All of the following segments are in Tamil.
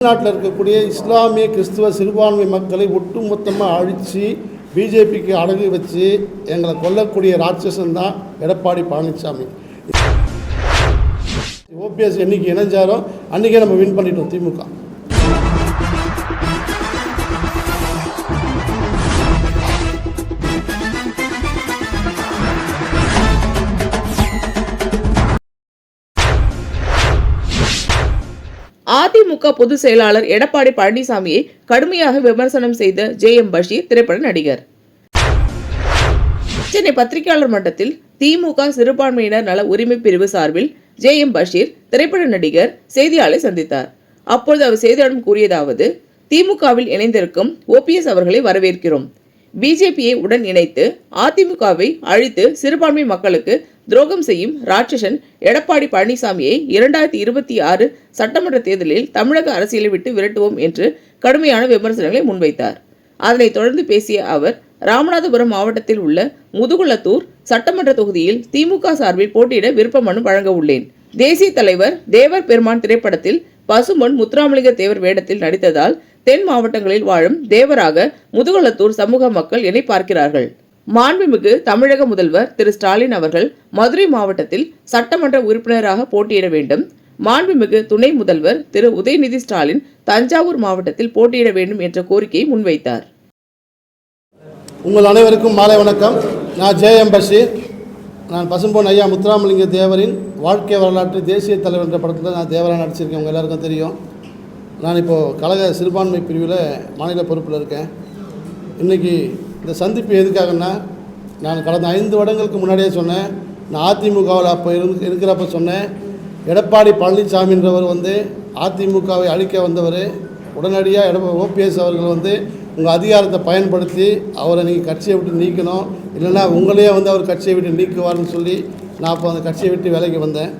தமிழ்நாட்டில் இருக்கக்கூடிய இஸ்லாமிய கிறிஸ்துவ சிறுபான்மை மக்களை ஒட்டுமொத்தமாக அழித்து பிஜேபிக்கு அடகு வச்சு எங்களை கொல்லக்கூடிய ராட்சசன் தான் எடப்பாடி பழனிசாமி. ஓபிஎஸ் என்னைக்கு இணைஞ்சாரோ அன்றைக்கே நம்ம வின் பண்ணிட்டோம் திமுக. அதிமுக பொதுச் செயலாளர் எடப்பாடி பழனிசாமியை கடுமையாக விமர்சனம் செய்த ஜே.எம். பஷீர் திரைப்பட நடிகர். சென்னை பத்திரிகையாளர் மன்றத்தில் திமுக சிறுபான்மையினர் நல உரிமை பிரிவு சார்பில் ஜே.எம். பஷீர் திரைப்பட நடிகர் செய்தியாளரை சந்தித்தார். அப்பொழுது அவர் செய்தியாளரிடம் கூறியதாவது: திமுகவில் இணைந்திருக்கும் ஓபிஎஸ் அவர்களை வரவேற்கிறோம். பிஜேபியை உடன் இணைத்து அதிமுகவை அழித்து சிறுபான்மை மக்களுக்கு துரோகம் செய்யும் ராட்சசன் எடப்பாடி பழனிசாமியை 2026 சட்டமன்ற தேர்தலில் தமிழக அரசியலை விட்டு விரட்டுவோம் என்று கடுமையான விமர்சனங்களை முன்வைத்தார். அதனைத் தொடர்ந்து பேசிய அவர், ராமநாதபுரம் மாவட்டத்தில் உள்ள முதுகுளத்தூர் சட்டமன்ற தொகுதியில் திமுக சார்பில் போட்டியிட விருப்ப மனு வழங்க உள்ளேன். தேசிய தலைவர் தேவர் பெருமான் திரைப்படத்தில் பசும்பொன் முத்துராமலிங்க தேவர் வேடத்தில் நடித்ததால் தென் மாவட்டங்களில் வாழும் தேவராக முதுகுளத்தூர் சமூக மக்கள் என்னை பார்க்கிறார்கள். மாண்புமிகு தமிழக முதல்வர் திரு ஸ்டாலின் அவர்கள் மதுரை மாவட்டத்தில் சட்டமன்ற உறுப்பினராக போட்டியிட வேண்டும். மாண்புமிகு துணை முதல்வர் திரு உதயநிதி ஸ்டாலின் தஞ்சாவூர் மாவட்டத்தில் போட்டியிட வேண்டும் என்ற கோரிக்கையை முன்வைத்தார். உங்கள் அனைவருக்கும் மாலை வணக்கம். நான் ஜே.எம். பஷீர். நான் பசும்பொன் ஐயா முத்துராமலிங்க தேவரின் வாழ்க்கை வரலாற்று தேசிய தலைவர் என்ற படத்தில் நான் தேவராக நடிச்சிருக்கேன். உங்கள் எல்லாருக்கும் தெரியும். நான் இப்போது கழக சிறுபான்மை பிரிவில் மாநில பொறுப்பில் இருக்கேன். இன்றைக்கி இந்த சந்திப்பு எதுக்காகன்னா, நான் கடந்த 5 வருடங்களுக்கு முன்னாடியே சொன்னேன். நான் அதிமுகவில் அப்போ இருக்கிறப்ப சொன்னேன், எடப்பாடி பழனிசாமின்றவர் அதிமுகவை அழிக்க வந்தவர். உடனடியாக ஓபிஎஸ் அவர்கள் உங்கள் அதிகாரத்தை பயன்படுத்தி அவரை நீங்கள் கட்சியை விட்டு நீக்கணும், இல்லைன்னா உங்களையே அவர் கட்சியை விட்டு நீக்குவார்னு சொல்லி நான் அப்போ அந்த கட்சியை விட்டு விலகி வந்தேன்.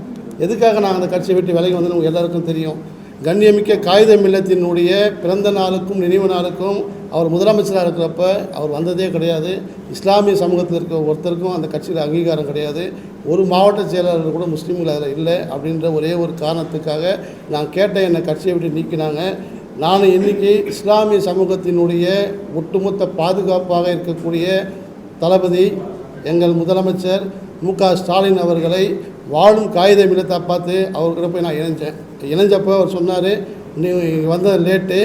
எதுக்காக நான் அந்த கட்சியை விட்டு விலகி வந்தேன்னு உங்களுக்கு எல்லாருக்கும் தெரியும். கண்ணியமிக்க காகித மில்லத்தினுடைய பிறந்த நாளுக்கும் நினைவு நாளுக்கும் அவர் முதலமைச்சராக இருக்கிறப்ப அவர் வந்ததே கிடையாது. இஸ்லாமிய சமூகத்தில் இருக்க ஒருத்தருக்கும் அந்த கட்சியில் அங்கீகாரம் கிடையாது. ஒரு மாவட்ட செயலாளர் கூட முஸ்லீம்கள் அதில் இல்லை. அப்படின்ற ஒரே ஒரு காரணத்துக்காக நான் கேட்டேன், என்னை கட்சியை விட்டு நீக்கினாங்க. நான் இன்றைக்கி இஸ்லாமிய சமூகத்தினுடைய ஒட்டுமொத்த பாதுகாப்பாக இருக்கக்கூடிய தளபதி எங்கள் முதலமைச்சர் மு.க. ஸ்டாலின் அவர்களை வாழும் காகித மில்லத்தை பார்த்து அவர்கிட்ட போய் நான் இணைஞ்சப்போ அவர் சொன்னார், நீ வந்தது லேட்டு,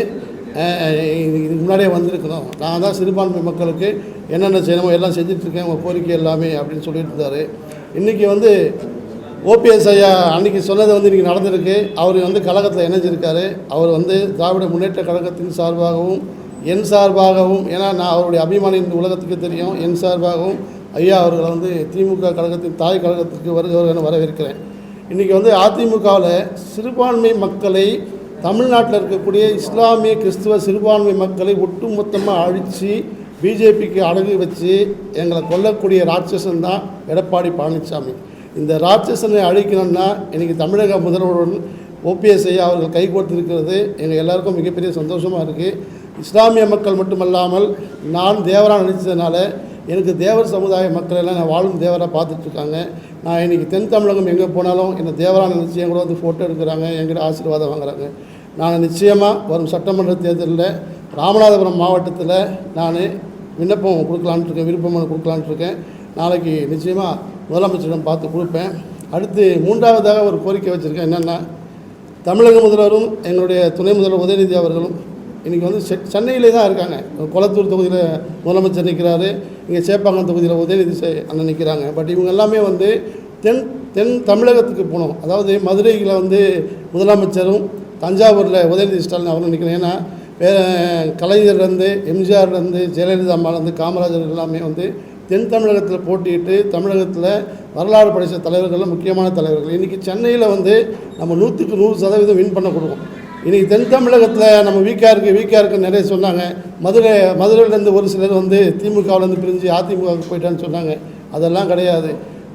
இதுக்கு முன்னாடியே வந்திருக்கணும். நான் தான் சிறுபான்மை மக்களுக்கு என்னென்ன செய்யணுமோ எல்லாம் செஞ்சிட்ருக்கேன், உங்கள் கோரிக்கை எல்லாமே அப்படின்னு சொல்லிட்டு இருந்தார். இன்றைக்கி ஓபிஎஸ் ஐயா அன்றைக்கி சொன்னது இன்றைக்கி நடந்திருக்கு. அவர் கழகத்தில் இணைஞ்சிருக்காரு. அவர் திராவிட முன்னேற்ற கழகத்தின் சார்பாகவும் என் சார்பாகவும், ஏன்னா நான் அவருடைய அபிமானி இந்த உலகத்துக்கு தெரியும், என் சார்பாகவும் ஐயா அவர்களை திமுக கழகத்தின் தாய் கழகத்திற்கு வருகிறவர்கள் வரவேற்கிறேன். இன்றைக்கி அதிமுகவில் சிறுபான்மை மக்களை, தமிழ்நாட்டில் இருக்கக்கூடிய இஸ்லாமிய கிறிஸ்துவ சிறுபான்மை மக்களை ஒட்டுமொத்தமாக அழித்து பிஜேபிக்கு அடகு வச்சு எங்களை கொல்லக்கூடிய ராட்சசன் தான் எடப்பாடி பழனிசாமி. இந்த ராட்சசனை அழிக்கணும்னா இன்றைக்கி தமிழக முதல்வருடன் ஓபிஎஸ் ஐயா அவர்கள் கைகோர்த்திருக்கிறது எங்கள் எல்லாருக்கும் மிகப்பெரிய சந்தோஷமாக இருக்குது. இஸ்லாமிய மக்கள் மட்டுமல்லாமல் நான் தேவராக நடித்ததுனால எனக்கு தேவர் சமுதாய மக்கள் எல்லாம் நான் வாழும் தேவராக பார்த்துட்ருக்காங்க. நான் இன்றைக்கி தென் தமிழகம் எங்கே போனாலும் என்னை தேவராக நினச்சி என் கூட ஃபோட்டோ எடுக்கிறாங்க, என்கிட்ட ஆசீர்வாதம் வாங்குறாங்க. நான் நிச்சயமாக வரும் சட்டமன்ற தேர்தலில் ராமநாதபுரம் மாவட்டத்தில் நான் விண்ணப்பம் கொடுக்கலான்ட்டு இருக்கேன், விருப்ப மனு கொடுக்கலான்ட்டு இருக்கேன். நாளைக்கு நிச்சயமாக முதலமைச்சரிடம் பார்த்து கொடுப்பேன். அடுத்து 3வதாக ஒரு கோரிக்கை வச்சுருக்கேன். என்னென்னா, தமிழக முதல்வரும் எங்களுடைய துணை முதல்வர் உதயநிதி அவர்களும் இன்றைக்கி சென்னையிலே தான் இருக்காங்க. கொளத்தூர் தொகுதியில் முதலமைச்சர் நிற்கிறாரு, இங்கே சேப்பாக்கம் தொகுதியில் உதயநிதி அண்ணன் நிற்கிறாங்க. பட் இவங்க எல்லாமே தென் தமிழகத்துக்கு போகணும். அதாவது மதுரையில் முதலமைச்சரும் தஞ்சாவூரில் உதயநிதி ஸ்டாலின் அவரும் நிற்கிறேன். ஏன்னா கலைஞர்லேருந்து எம்ஜிஆர்லேருந்து ஜெயலலிதா அம்மாலேருந்து காமராஜர் எல்லாமே தென் தமிழகத்தில் போட்டியிட்டு தமிழகத்தில் வரலாறு படைத்த தலைவர்கள், முக்கியமான தலைவர்கள். இன்றைக்கி சென்னையில் நம்ம 100க்கு 100% வின் பண்ண கொடுக்கும். இன்றைக்கி தென் தமிழகத்தில் நம்ம வீக்காக இருக்குது நிறைய சொன்னாங்க. மதுரையிலேருந்து ஒரு சிலர் திமுகவிலேருந்து பிரிஞ்சு அதிமுகவுக்கு போயிட்டான்னு சொன்னாங்க. அதெல்லாம் கிடையாது.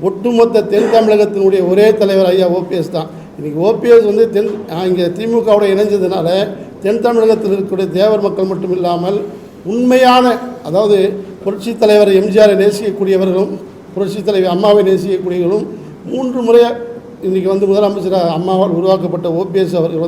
ஒட்டுமொத்த தென் தமிழகத்தினுடைய ஒரே தலைவர் ஐயா ஓபிஎஸ் தான். இன்றைக்கி ஓபிஎஸ் இங்கே திமுகவோட இணைஞ்சதுனால தென் தமிழகத்தில் இருக்கக்கூடிய தேவர் மக்கள் மட்டும் இல்லாமல் உண்மையான, அதாவது புரட்சித் தலைவர் எம்ஜிஆரை நேசிக்கக்கூடியவர்களும் புரட்சித் தலைவர் அம்மாவை நேசிக்கக்கூடியவர்களும் 3 முறையாக இன்றைக்கி முதலமைச்சராக அம்மாவால் உருவாக்கப்பட்ட ஓபிஎஸ் அவர்கள்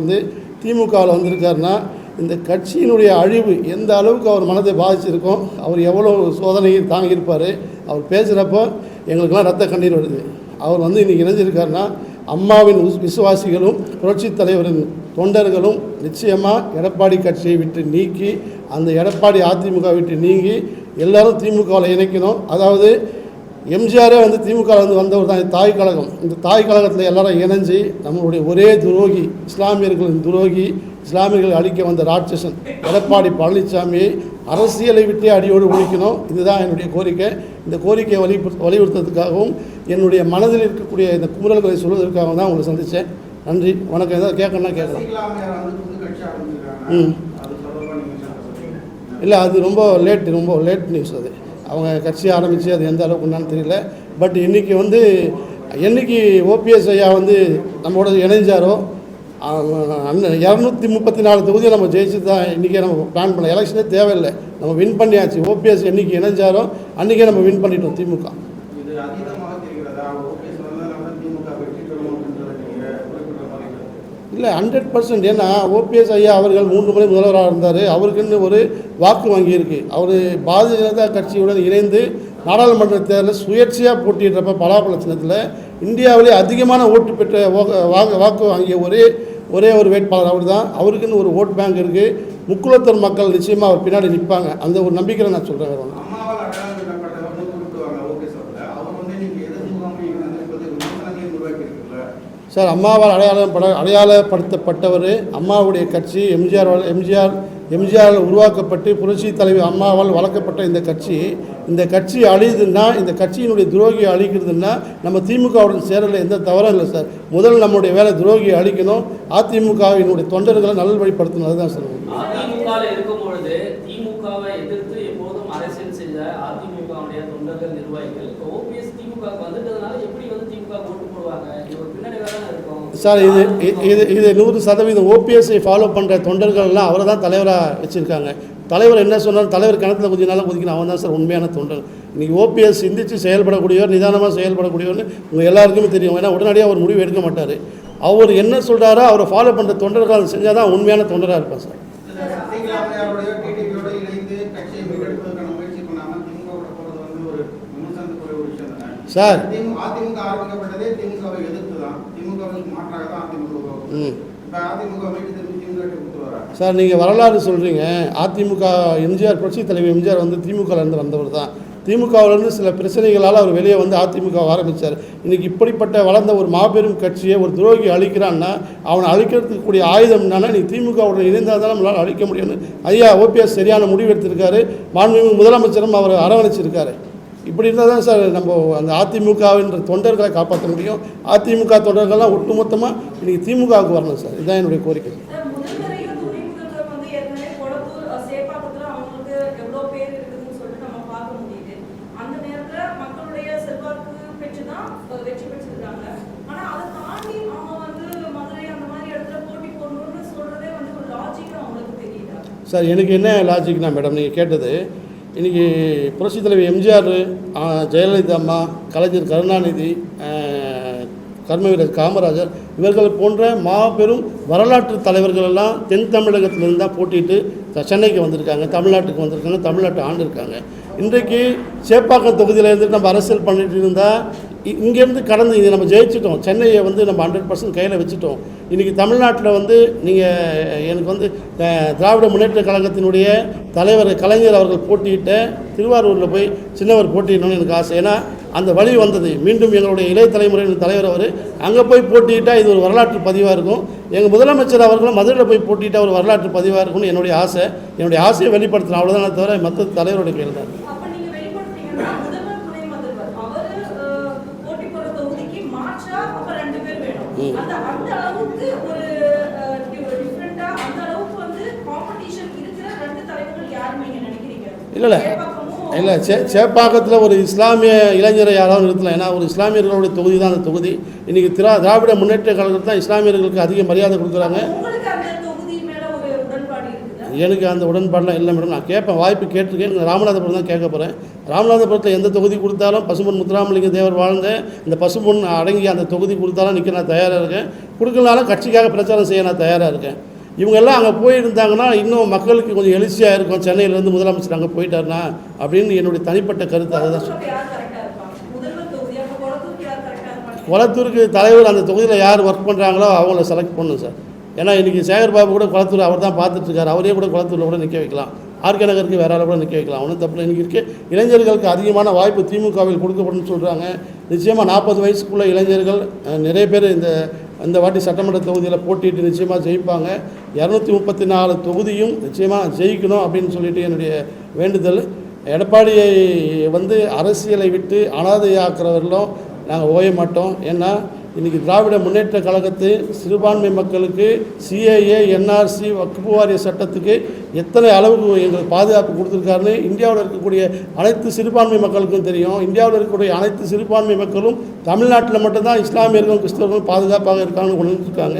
திமுகவில் வந்திருக்காருன்னா இந்த கட்சியினுடைய அழிவு எந்த அளவுக்கு அவர் மனதை பாதிச்சிருக்கோம், அவர் எவ்வளோ சோதனையை தாங்கியிருப்பார். அவர் பேசுகிறப்போ எங்களுக்கெல்லாம் ரத்த கண்ணீர் வருது. அவர் வந்து இன்றைக்கி இணைஞ்சிருக்காருன்னா அம்மாவின் விசுவாசிகளும் புரட்சித் தலைவரின் தொண்டர்களும் நிச்சயமாக எடப்பாடி கட்சியை விட்டு நீக்கி, அந்த எடப்பாடி அதிமுக விட்டு நீங்கி எல்லோரும் திமுகவில் இணைக்கணும். அதாவது எம்ஜிஆரே வந்து திமுகவில் வந்தவர் தான் தாய் கழகம். இந்த தாய் கழகத்தில் எல்லாரும் இணைஞ்சு நம்மளுடைய ஒரே துரோகி, இஸ்லாமியர்களின் துரோகி, இஸ்லாமியர்களை அழிக்க வந்த ராட்சசன் எடப்பாடி பழனிசாமியை அரசியலை விட்டே அடியோடு ஒழிக்கணும். இதுதான் என்னுடைய கோரிக்கை. இந்த கோரிக்கையை வலியுறுத்துறதுக்காகவும் என்னுடைய மனதில் இருக்கக்கூடிய இந்த குமுறல்களை சொல்வதற்காகவும் தான் உங்களை சந்தித்தேன். நன்றி, வணக்கம். ஏதாவது கேட்கணும்னா கேட்கலாம். இல்லை, அது ரொம்ப லேட் நியூஸ். அது அவங்க கட்சி ஆரம்பித்து அது எந்த அளவுக்கு என்னன்னு தெரியல. பட் இன்றைக்கி வந்து என்றைக்கு ஓபிஎஸ் ஐயா வந்து நம்மளோட இணைஞ்சாரோ 234 தொகுதியை நம்ம ஜெயிச்சு தான் இன்றைக்கே நம்ம பிளான் பண்ண. எலெக்ஷனே தேவையில்லை, நம்ம வின் பண்ணியாச்சு. ஓபிஎஸ் என்றைக்கு இணைஞ்சாரோ அன்றைக்கே நம்ம வின் பண்ணிட்டோம் திமுக. இல்லை, 100%. ஏன்னா ஓபிஎஸ் ஐயா அவர்கள் 3 முறை முதல்வராக இருந்தார். அவருக்குன்னு ஒரு வாக்கு வங்கி அவர் பாரதிய ஜனதா கட்சியுடன் இணைந்து நாடாளுமன்ற தேர்தலில் சுயேட்சையாக போட்டியிடுறப்ப பலாப்பழ சின்னத்தில் இந்தியாவிலே அதிகமான ஓட்டு பெற்ற வாக்கு வாங்கிய ஒரே ஒரு வேட்பாளர் அவர் தான். அவருக்குன்னு ஒரு ஓட் பேங்க் இருக்குது. முக்குளத்தூர் மக்கள் நிச்சயமாக அவர் பின்னாடி நிற்பாங்க. அந்த ஒரு நம்பிக்கையில் நான் சொல்கிறேன். வேறு ஒன்று சார், அம்மாவால் அடையாளப்படுத்தப்பட்டவர் அம்மாவுடைய கட்சி. எம்ஜிஆர் உருவாக்கப்பட்டு புரட்சி தலைவி அம்மாவால் வளர்க்கப்பட்ட இந்த கட்சி அழியுதுன்னா, இந்த கட்சியினுடைய துரோகியை அழிக்கிறதுன்னா நம்ம திமுகவுடன் சேரல எந்த தவறும் இல்லை சார். முதல் நம்முடைய வேலை துரோகியை அழிக்கணும், அதிமுகவினுடைய தொண்டர்களை நல்வழிப்படுத்தணும். அதுதான் சார். அதிமுகவில் இருக்கும்பொழுது திமுகவை எதிர்த்து எப்போதும் அரசியல் செஞ்ச அதிமுகவுடைய தொண்டர்கள் நிர்வாகிகள் ஓபிஎஸ் திமுக வந்துட்டதுனால எப்படி வந்து திமுக ஓட்டு போடுவாங்க? இது பின்னாடி வேற இருக்கும் சார். இது 100% ஓபிஎஸ்ஐ ஃபாலோ பண்ணுற தொண்டர்கள்லாம் அவரை தான் தலைவராக வச்சுருக்காங்க. தலைவர் என்ன சொன்னாலும் தலைவர் கிணத்துல குதினாலும் குதிக்கணும், அவன் தான் சார் உண்மையான தொண்டர். இன்றைக்கி ஓபிஎஸ் சிந்தித்து செயல்படக்கூடியவர், நிதானமாக செயல்படக்கூடியவர்னு உங்கள் எல்லாருக்குமே தெரியும். ஏன்னா உடனடியாக ஒரு முடிவு எடுக்க மாட்டார். அவர் என்ன சொல்கிறாரோ அவரை ஃபாலோ பண்ணுற தொண்டர்கள் செஞ்சால் தான் உண்மையான தொண்டராக இருப்பார் சார். சார், அதிமுக ஆரம்பிக்கப்பட்டதே திமுகவை எதிர்த்து தான். திமுகவுக்கு மாற்றாக தான் அதிமுக. அதிமுக சார், நீங்கள் வரலாறு சொல்கிறீங்க. அதிமுக எம்ஜிஆர் புரட்சி தலைவர் எம்ஜிஆர் வந்து திமுகலேருந்து வந்தவர் தான். திமுகவிலேருந்து சில பிரச்சனைகளால் அவர் வெளியே வந்து அதிமுக ஆரம்பித்தார். இன்றைக்கி இப்படிப்பட்ட வளர்ந்த ஒரு மாபெரும் கட்சியை ஒரு துரோகி அழிக்கிறான்னா அவனை அழிக்கிறதுக்கு கூடிய ஆயுதம் என்னன்னா, நீ திமுகவுடன் இணைந்தால் தான் நம்மளால் அழிக்க முடியும்னு ஐயா ஓபிஎஸ் சரியான முடிவு எடுத்திருக்காரு. மாண்புமிகு முதலமைச்சரும் அவர் அரவணைச்சிருக்காரு. இப்படி இருந்தால் தான் சார் நம்ம அந்த அதிமுகவின்ற தொண்டர்களை காப்பாற்ற முடியும். அதிமுக தொண்டர்கள்லாம் ஒட்டுமொத்தமாக இன்றைக்கி திமுகவுக்கு வரணும் சார். இதுதான் என்னுடைய கோரிக்கை. சார், எனக்கு என்ன லாஜிக்னா மேடம், நீங்கள் கேட்டது இன்றைக்கி புரட்சி தலைவர் எம்ஜிஆர், ஜெயலலிதா அம்மா, கலைஞர் கருணாநிதி, கர்மவீரர் காமராஜர் இவர்கள் போன்ற மாபெரும் வரலாற்று தலைவர்கள் எல்லாம் தென் தமிழகத்திலிருந்து தான் போட்டிட்டு சென்னைக்கு வந்திருக்காங்க, தமிழ்நாட்டுக்கு வந்திருக்காங்க, தமிழ்நாட்டை ஆண்டிருக்காங்க. இன்றைக்கு சேப்பாக்கம் தொகுதியிலேருந்து நம்ம அரசியல் பண்ணிட்டு இருந்தால் இங்கேருந்து கடந்து இதை நம்ம ஜெயிச்சிட்டோம். சென்னையை வந்து நம்ம 100% கையில் வச்சுட்டோம். இன்றைக்கி தமிழ்நாட்டில் வந்து நீங்கள் எனக்கு வந்து திராவிட முன்னேற்ற கழகத்தினுடைய தலைவர் கலைஞர் அவர்கள் போட்டியிட்ட திருவாரூரில் போய் சின்னவர் போட்டியிடணும்னு எனக்கு ஆசை. ஏன்னா அந்த வழி வந்தது. மீண்டும் எங்களுடைய இளைய தலைமுறையின் தலைவர் அவர் அங்கே போய் போட்டியிட்டால் இது ஒரு வரலாற்று பதிவாக இருக்கும். எங்கள் முதலமைச்சர் அவர்களும் மதுரையில் போய் போட்டியிட்டால் ஒரு வரலாற்று பதிவாக இருக்கும்னு என்னுடைய ஆசை. என்னுடைய ஆசையை வெளிப்படுத்தினேன், அவ்வளோதான். தவிர மற்ற தலைவருடைய கேள்வி தான். இல்லை சேப்பாக்கத்தில் ஒரு இஸ்லாமிய இளைஞரை யாராவது நிறுத்தலாம். ஏன்னா ஒரு இஸ்லாமியர்களுடைய தொகுதி தான் அந்த தொகுதி. இன்றைக்கி திராவிட முன்னேற்ற கழகத்தில் தான் இஸ்லாமியர்களுக்கு அதிக மரியாதை கொடுக்குறாங்க. எனக்கு அந்த உடன்பாடெலாம் இல்லை மேடம். நான் கேட்பேன், வாய்ப்பு கேட்டிருக்கேன். ராமநாதபுரம் தான் கேட்க போகிறேன். ராமநாதபுரத்தில் எந்த தொகுதி கொடுத்தாலும் பசும்பொன் முத்துராமலிங்க தேவர் வாழ்ந்த இந்த பசும்பொன் அடங்கி அந்த தொகுதி கொடுத்தாலும் நிற்க நான் தயாராக இருக்கேன். கொடுக்கலனாலும் கட்சிக்காக பிரச்சாரம் செய்ய நான் தயாராக இருக்கேன். இவங்க எல்லாம் அங்கே போயிருந்தாங்கன்னா இன்னும் மக்களுக்கு கொஞ்சம் எழுச்சியாக இருக்கும். சென்னையிலேருந்து முதலமைச்சர் அங்கே போயிட்டாருன்னா அப்படின்னு என்னுடைய தனிப்பட்ட கருத்து. அதுதான் குளத்தூருக்கு தலைவர் அந்த தொகுதியில் யார் ஒர்க் பண்ணுறாங்களோ அவங்கள செலக்ட் பண்ணணும் சார். ஏன்னா இன்றைக்கி சேகர் பாபு கூட குளத்தூர் அவர் தான் பார்த்துட்ருக்காரு. அவரே கூட குளத்தூரில் கூட நிற்க வைக்கலாம். ஆர்கே நகருக்கு வேற ஆளை கூட நிற்க வைக்கலாம். ஒன்றும் தப்பு. இன்றைக்கி இருக்க இளைஞர்களுக்கு அதிகமான வாய்ப்பு திமுகவில் கொடுக்கப்படும் சொல்கிறாங்க. நிச்சயமாக 40 வயசுக்குள்ள இளைஞர்கள் நிறைய பேர் இந்த வாட்டி சட்டமன்ற தொகுதியில் போட்டிட்டு நிச்சயமாக ஜெயிப்பாங்க. 234 தொகுதியும் நிச்சயமாக ஜெயிக்கணும் அப்படின்னு சொல்லிட்டு என்னுடைய வேண்டுதல். எடப்பாடியை அரசியலை விட்டு அனாதையாக்குறவர்களும் நாங்கள் ஓய மாட்டோம். ஏன்னா இன்றைக்கி திராவிட முன்னேற்ற கழகத்து சிறுபான்மை மக்களுக்கு சிஏஏ என்ஆர்சி வக்ஃபு வாரிய சட்டத்துக்கு எத்தனை அளவுக்கு எங்களுக்கு பாதுகாப்பு கொடுத்துருக்காருன்னு இந்தியாவில் இருக்கக்கூடிய அனைத்து சிறுபான்மை மக்களுக்கும் தெரியும். இந்தியாவில் இருக்கக்கூடிய அனைத்து சிறுபான்மை மக்களும் தமிழ்நாட்டில் மட்டும்தான் இஸ்லாமியர்களும் கிறிஸ்தவர்களும் பாதுகாப்பாக இருக்காங்கன்னு கொண்டுருக்காங்க.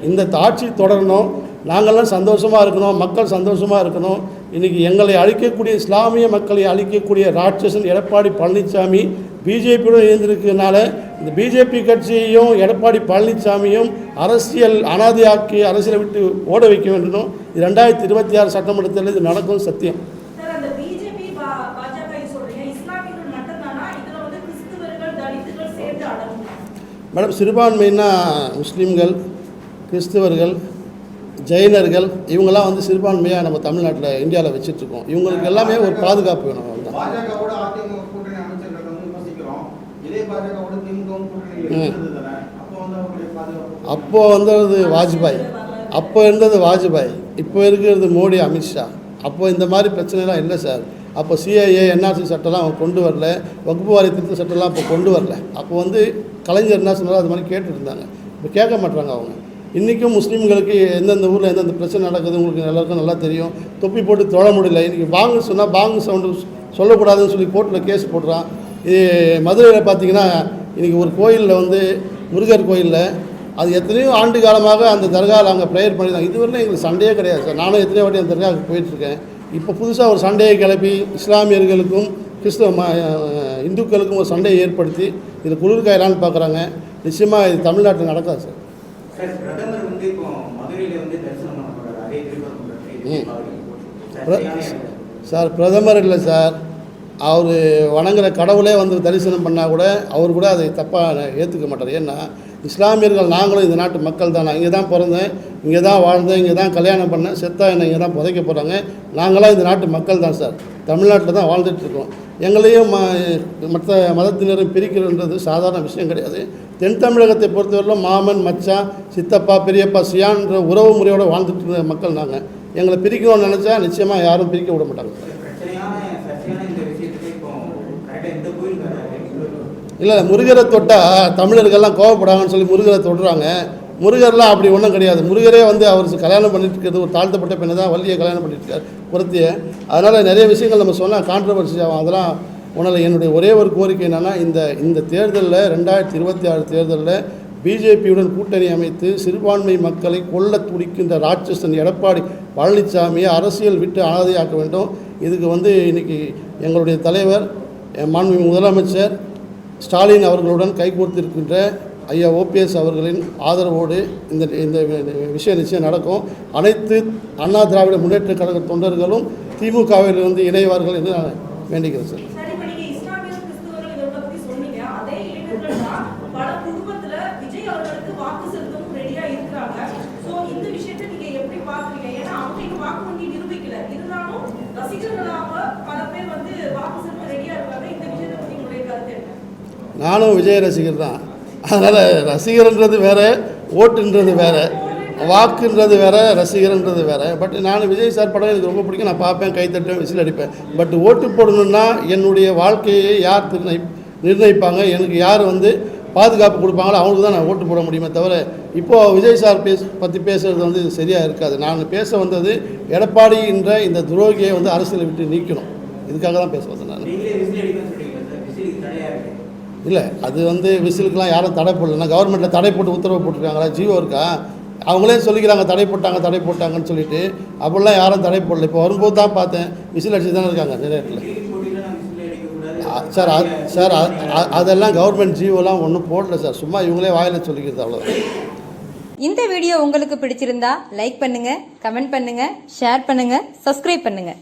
இந்த ஆட்சி தொடரணும். நாங்கள்லாம் சந்தோஷமாக இருக்கணும். மக்கள் சந்தோஷமாக இருக்கணும். இன்றைக்கி எங்களை அழிக்கக்கூடிய இஸ்லாமிய மக்களை அழிக்கக்கூடிய ராட்சசன் எடப்பாடி பழனிசாமி பிஜேபியுடன் இணைந்திருக்கிறதுனால இந்த பிஜேபி கட்சியையும் எடப்பாடி பழனிசாமியும் அரசியல் அனாதையாக்கி அரசியலை விட்டு ஓட வைக்க வேண்டும். 2026 சட்டமன்றத்தில் இது நடக்கும் சத்தியம். மேடம், சிறுபான்மைன்னா முஸ்லீம்கள், கிறிஸ்தவர்கள், ஜெயினர்கள் இவங்கெல்லாம் சிறுபான்மையாக நம்ம தமிழ்நாட்டில் இந்தியாவில் வச்சுட்ருக்கோம். இவங்களுக்கு எல்லாமே ஒரு பாதுகாப்பு வேணும். அப்போது அது வாஜ்பாய், அப்போ இருந்தது வாஜ்பாய், இப்போ இருக்கிறது மோடி, அமித்ஷா. அப்போ இந்த மாதிரி பிரச்சனைலாம் இல்லை சார். அப்போ சிஏஏ என்ஆர்சி சட்டம்லாம் அவங்க கொண்டு வரல. வக்ஃபு வாரிய திருத்த சட்டம்லாம் அப்போ கொண்டு வரல. அப்போ கலைஞர் என்ன சொன்னாலும் அது மாதிரி கேட்டுட்டு இருந்தாங்க. இப்போ கேட்க மாட்டாங்க அவங்க. இன்றைக்கும் முஸ்லீம்களுக்கு எந்தெந்த ஊரில் எந்தெந்த பிரச்சனை நடக்குது உங்களுக்கு எல்லாருக்கும் நல்லா தெரியும். தொப்பி போட்டு தொழ முடியல. இன்றைக்கி பாங்கு சொன்னால் பாங்கு சவுண்டு சொல்லக்கூடாதுன்னு சொல்லி கோர்ட்டில் கேஸ் போடுறான். இது மதுரையில் பார்த்தீங்கன்னா இன்றைக்கி ஒரு கோயிலில் முருகர் கோயிலில் அது எத்தனையோ ஆண்டு காலமாக அந்த தர்காவில் அங்கே ப்ரேயர் பண்ணியிருந்தாங்க. இதுவரைக்கும் எங்களுக்கு சண்டையே கிடையாது சார். நானும் எத்தனையோ வாட்டி அந்த தர்காவுக்கு போயிட்டுருக்கேன். இப்போ புதுசாக ஒரு சண்டையை கிளப்பி இஸ்லாமியர்களுக்கும் இந்துக்களுக்கும் ஒரு சண்டையை ஏற்படுத்தி இது குளிர்காயலான்னு பார்க்குறாங்க. நிச்சயமாக இது தமிழ்நாட்டில் நடக்காது சார். சார் பிரதமர் இல்லை சார். அவர் வணங்குற கடவுளே தரிசனம் பண்ணால் கூட அவர் கூட அதை தப்பாக ஏற்றுக்க மாட்டார். ஏன்னா இஸ்லாமியர்கள் நாங்களும் இந்த நாட்டு மக்கள் தான். நான் இங்கே தான் பிறந்தேன், இங்கே தான் வாழ்ந்தேன், இங்கே தான் கல்யாணம் பண்ணேன், செத்தா என்னை இங்கே தான் புதைக்க போகிறாங்க. நாங்களாம் இந்த நாட்டு மக்கள் தான் சார். தமிழ்நாட்டில் தான் வாழ்ந்துட்டுருக்கோம். எங்களையும் மற்ற மதத்தினரும் பிரிக்கிறன்றது சாதாரண விஷயம் கிடையாது. தென் தமிழகத்தை பொறுத்தவரையிலும் மாமன், மச்சான், சித்தப்பா, பெரியப்பா, சியான்ற உறவு முறையோடு வாழ்ந்துட்டு இருந்த மக்கள் நாங்கள். எங்களை பிரிக்கணும்னு நினச்சா நிச்சயமாக யாரும் பிரிக்க விட மாட்டாங்க. இல்லை, முருகரை தொட்டால் தமிழர்கள்லாம் கோவப்படாங்கன்னு சொல்லி முருகரை தொடுறாங்க. முருகர்லாம் அப்படி ஒன்றும் கிடையாது. முருகரே அவர் கல்யாணம் பண்ணிட்டு இருக்கிறது ஒரு தாழ்த்தப்பட்ட பெண்ணை தான் வள்ளியை கல்யாணம் பண்ணிட்டு இருக்கார், புறத்திய. அதனால் நிறைய விஷயங்கள் நம்ம சொன்னால் கான்ட்ரவர்சி ஆகும். அதெல்லாம் ஒன்றில் என்னுடைய ஒரே ஒரு கோரிக்கை என்னென்னா, இந்த தேர்தலில் 2026 தேர்தலில் பிஜேபியுடன் கூட்டணி அமைத்து சிறுபான்மை மக்களை கொல்ல துடிக்கின்ற ராட்சசன் எடப்பாடி பழனிசாமியை அரசியல் விட்டு அனாதையாக்க வேண்டும். இதுக்கு இன்றைக்கி எங்களுடைய தலைவர் மாண்புமிகு முதலமைச்சர் ஸ்டாலின் அவர்களுடன் கைகோர்த்திருக்கின்ற ஐயா ஓபிஎஸ் அவர்களின் ஆதரவோடு இந்த விஷயம் நிச்சயம் நடக்கும். அனைத்து அண்ணா திராவிட முன்னேற்ற கழக தொண்டர்களும் திமுகவில் இணைவார்கள் என்று நான் வேண்டிக்கிறேன் சார். நானும் விஜய் ரசிகர் தான். அதனால் ரசிகர்ன்றது வேறு, ஓட்டுன்றது வேறு, வாக்குன்றது வேறு, ரசிகர்ன்றது வேறு. பட் நான் விஜய் சார் படம் எனக்கு ரொம்ப பிடிக்கும். நான் பார்ப்பேன், கைத்தட்டுவேன், விசில் அடிப்பேன். பட் ஓட்டு போடணுன்னா என்னுடைய வாழ்க்கையை யார் நிர்ணயிப்பாங்க, எனக்கு யார் பாதுகாப்பு கொடுப்பாங்களோ அவங்களுக்கு தான் நான் ஓட்டு போட முடியுமே தவிர இப்போது விஜய் சார் பற்றி பேசுகிறது சரியாக இருக்காது. நான் பேச வந்தது எடப்பாடி என்ற இந்த துரோகியை அரசியலை விட்டு நீக்கணும். இதுக்காக தான் பேச வந்தேன் நான். இல்லை, அது விசிலுக்கெலாம் யாரும் தடை போடலன்னா கவர்மெண்ட்டில் தடை போட்டு உத்தரவு போட்டிருக்காங்களா, ஜியோ இருக்கா? அவங்களே சொல்லிக்கிறாங்க தடை போட்டாங்கன்னு சொல்லிட்டு. அப்படிலாம் யாரும் தடை போடல. இப்போ வரும்போது தான் பார்த்தேன் விசில் அடிச்சு தானே இருக்காங்க நிறைய இடத்துல. சார் அதெல்லாம் கவர்மெண்ட் ஜியோலாம் ஒன்றும் போடல சார். சும்மா இவங்களே வாயில் சொல்லிக்கிறது, அவ்வளோதான். இந்த வீடியோ உங்களுக்கு பிடிச்சிருந்தா லைக் பண்ணுங்க, கமெண்ட் பண்ணுங்க, ஷேர் பண்ணுங்க, சப்ஸ்கிரைப் பண்ணுங்க.